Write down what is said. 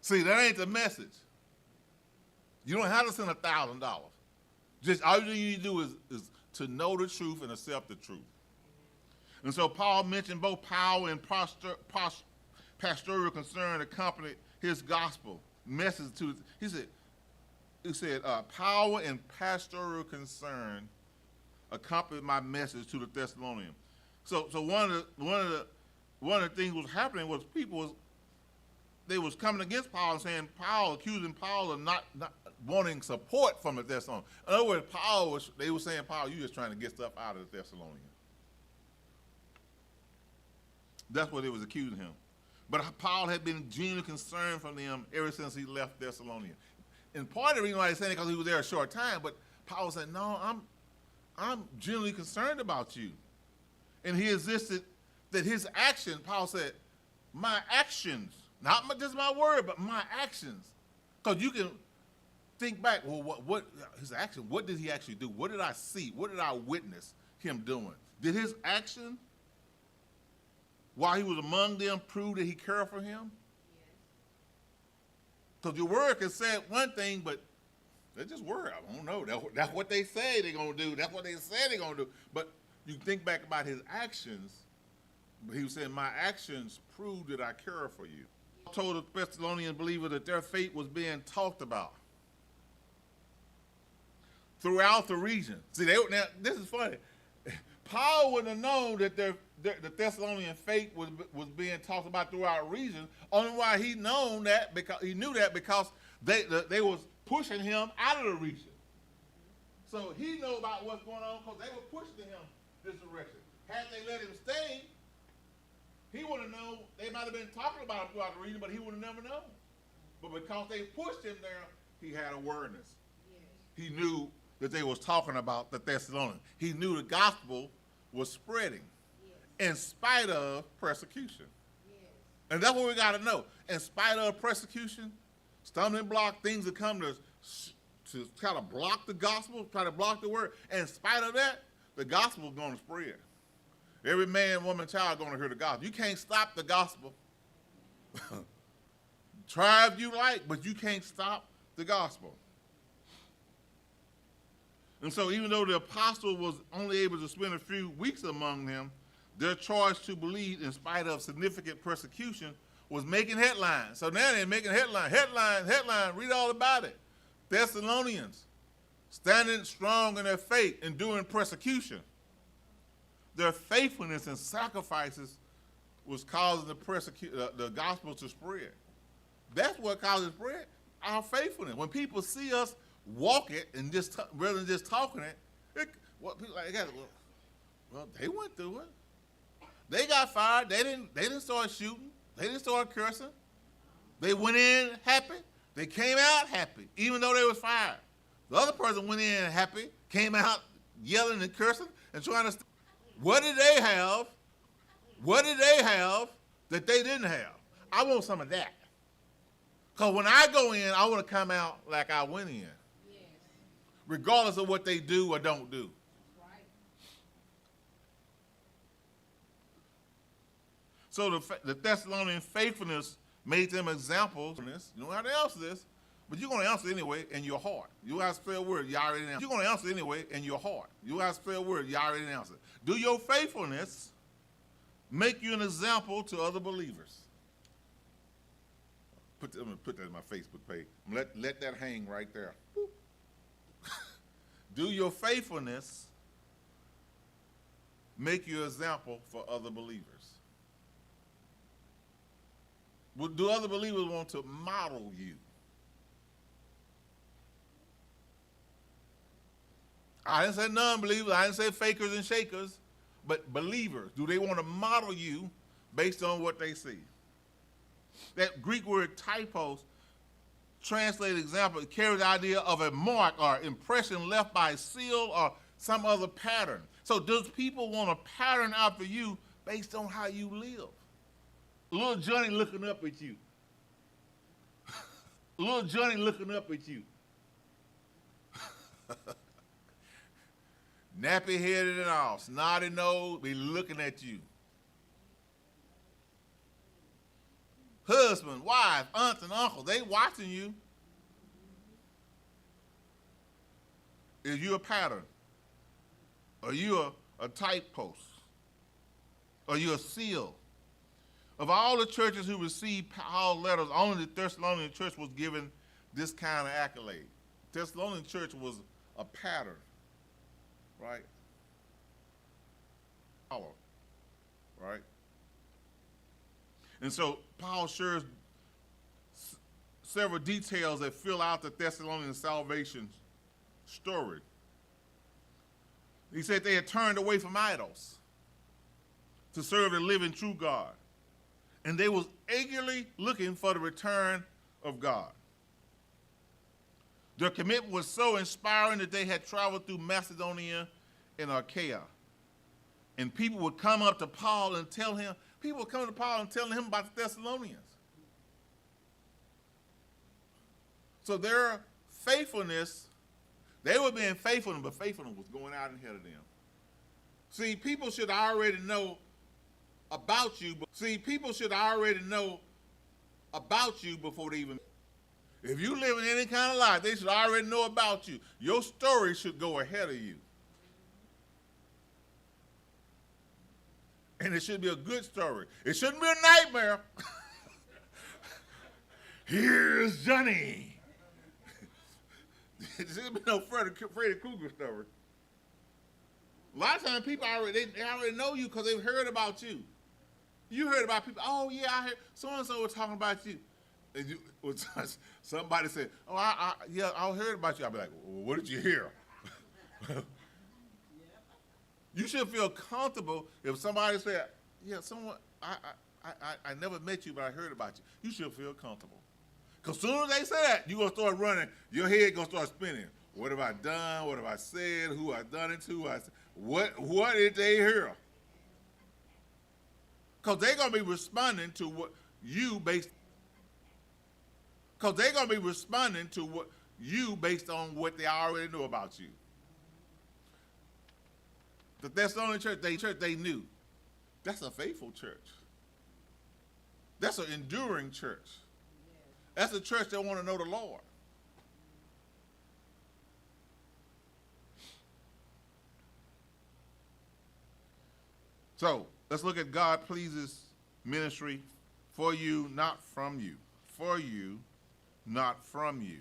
See, that ain't the message. You don't have to send $1,000. Just all you need to do is to know the truth and accept the truth. And so Paul mentioned both power and pastoral concern accompanied his gospel message to. He said, power and pastoral concern accompanied my message to the Thessalonians. So one of the things was happening was they was coming against Paul and saying accusing Paul of not wanting support from the Thessalonians. In other words, they were saying, Paul, you just trying to get stuff out of the Thessalonians. That's what they was accusing him. But Paul had been genuinely concerned for them ever since he left Thessalonica. And part of the reason why they're saying it because he was there a short time, but Paul said, no, I'm genuinely concerned about you. And he insisted that his action, Paul said, my actions, not just my word, but my actions. Because you can think back, well, what his action, what did he actually do? What did I see? What did I witness him doing? Did his action, while he was among them, prove that he cared for him? Because your word can say one thing, but they're just word. I don't know. That's what they say they're going to do. That's what they say they're going to do. But you think back about his actions, but he was saying, my actions prove that I care for you. I told the Thessalonian believers that their fate was being talked about throughout the region. See, now this is funny. Paul wouldn't have known that the Thessalonian fate was being talked about throughout the region. Only why he knew that because they was pushing him out of the region. So he knew about what's going on because they were pushing him this direction. Had they let him stay, he would have known. They might have been talking about him throughout the region, but he would have never known. But because they pushed him there, he had awareness. Yes. He knew that they was talking about the Thessalonians. He knew the gospel was spreading, yes, in spite of persecution. Yes. And that's what we got to know. In spite of persecution, stumbling block, things that come to try to block the gospel, try to block the word. And in spite of that, the gospel is going to spread. Every man, woman, child going to hear the gospel. You can't stop the gospel. Try if you like, but you can't stop the gospel. And so even though the apostle was only able to spend a few weeks among them, their choice to believe in spite of significant persecution was making headlines. So now they're making headlines, read all about it. Thessalonians, standing strong in their faith, enduring persecution. Their faithfulness and sacrifices was causing the gospel to spread. That's what causes spread, our faithfulness. When people see us walk it and just rather than just talking it, people like, well, they went through it. They got fired. They didn't start shooting. They didn't start cursing. They went in happy. They came out happy, even though they was fired. The other person went in happy, came out yelling and cursing and trying to. What did they have? What did they have that they didn't have? I want some of that. Because when I go in, I want to come out like I went in. Yes. Regardless of what they do or don't do. That's right. So the Thessalonian faithfulness made them examples. You don't have to answer this, but you're going to answer anyway in your heart. You have to spell a word, you already answered. You're going to answer anyway in your heart. You have to spell a word, you already answered. Do your faithfulness make you an example to other believers? I'm going to put that in my Facebook page. Let that hang right there. Do your faithfulness make you an example for other believers? Do other believers want to model you? I didn't say non-believers. I didn't say fakers and shakers. But believers, do they want to model you based on what they see? That Greek word typos, translated example, carries the idea of a mark or impression left by a seal or some other pattern. So does people want a pattern out for you based on how you live? Little Johnny looking up at you. Little Johnny looking up at you. Nappy-headed and all, snotty nose, be looking at you. husband, wife, aunts, and uncles. They watching you. Is you a pattern? Are you a type post? Are you a seal? Of all the churches who received Paul's letters, only the Thessalonian church was given this kind of accolade. The Thessalonian church was a pattern, right? Right? And so Paul shares several details that fill out the Thessalonian salvation story. He said they had turned away from idols to serve the living true God. And they was eagerly looking for the return of God. Their commitment was so inspiring that they had traveled through Macedonia and Achaia. And people would come up to Paul and tell him about the Thessalonians. So their faithfulness, they were being faithful, but faithfulness was going out ahead of them. See, people should already know about you. Before they even. If you live in any kind of life, they should already know about you. Your story should go ahead of you. And it should be a good story. It shouldn't be a nightmare. Here's Johnny. There shouldn't be no Freddy Krueger story. A lot of times people they already know you because they've heard about you. You heard about people. Oh yeah, I heard so-and-so was talking about you. And somebody said, oh, I heard about you. I'll be like, well, what did you hear? You should feel comfortable if somebody said, yeah, I never met you, but I heard about you. You should feel comfortable. Because as soon as they say that, you're going to start running. Your head going to start spinning. What have I done? What have I said? Who I done it to? What did they hear? Because they're going to be responding to what you based on what they already know about you. The Thessalonian church, they knew. That's a faithful church. That's an enduring church. That's a church that want to know the Lord. So let's look at God pleases ministry for you, not from you. For you, not from you.